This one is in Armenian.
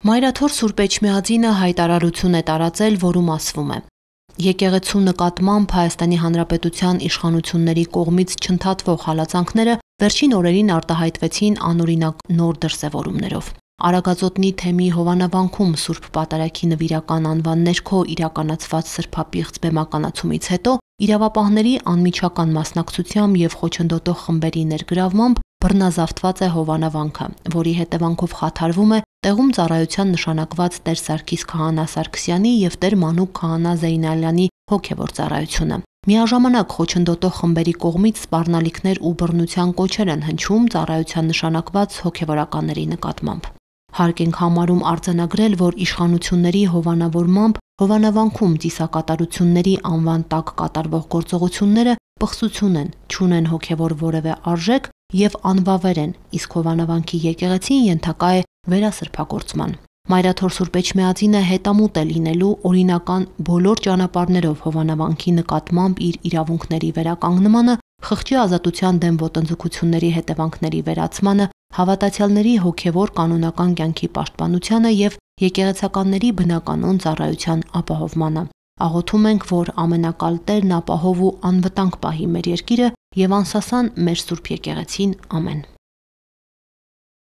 Մայրաթոր Սուրբ Էջմիածինը հայտարարություն է տարածել, որում ասվում է. Եկեղեցու նկատմամբ Հայաստանի Հանրապետության իշխանությունների կողմից չընդհատվող հալածանքները վերջին օրերին արտահայտվեցին անօրինակ նոր դրսևորումներով։ Արագածոտնի թեմի Հովանավանքում Սուրբ Պատարագի նվիրական անվան ներքո իրականացված սրբապիղծ բեմականացումից հետո իրավապահների անմիջական մասնակցությամբ եւ խոչընդոտող խմբերի ներգրավմամբ բռնազավթված է Հովանավանքը, որի հետևանքով խաթարվում է տեղում ծառայության նշանակված Տեր Սարգիս քահանա Սարգսյանի եւ Տեր Մանուկ քահանա Զեյնալյանի հոգեվոր ծառայությունը։ Միաժամանակ խոչընդոտող խմբերի կողմից սպառնալիքներ ու բռնության կոչեր են հնչում ծառայության նշանակված հոգեվորականների նկատմամբ։ Հարկ ենք համարում արձանագրել, որ իշխանությունների հովանավորմամբ Հովանավանքում ծիսակատարությունների անվան տակ կատարվող գործողությունները պղծություն են, չունեն հոգևոր որևէ արժեք եւ անվավեր են, իսկ Հովանավանքի եկեղեցին ենթակա է վերասրբագործման։ Մայրաթոր Սուրբ Էջմիածինը հետամուտ է լինելու օրինական բոլոր ճանապարհներով Հովանավանքի նկատմամբ իր իրավունքների վերականգնմանը, խղճի ազատության դեմ ոտնձգությունների հետևանքների վերացմանը, հավատացյալների հոգևոր կանոնական կյանքի պաշտպանությանը եւ եկեղեցականների բնականոն ծառայության ապահովմանը։ Աղոթում ենք, որ ամենակալ Տերն ապահով ու անվտանգ պահի մեր երկիրը եւ անսասան մեր Սուրբ եկեղեցին։ Ամեն։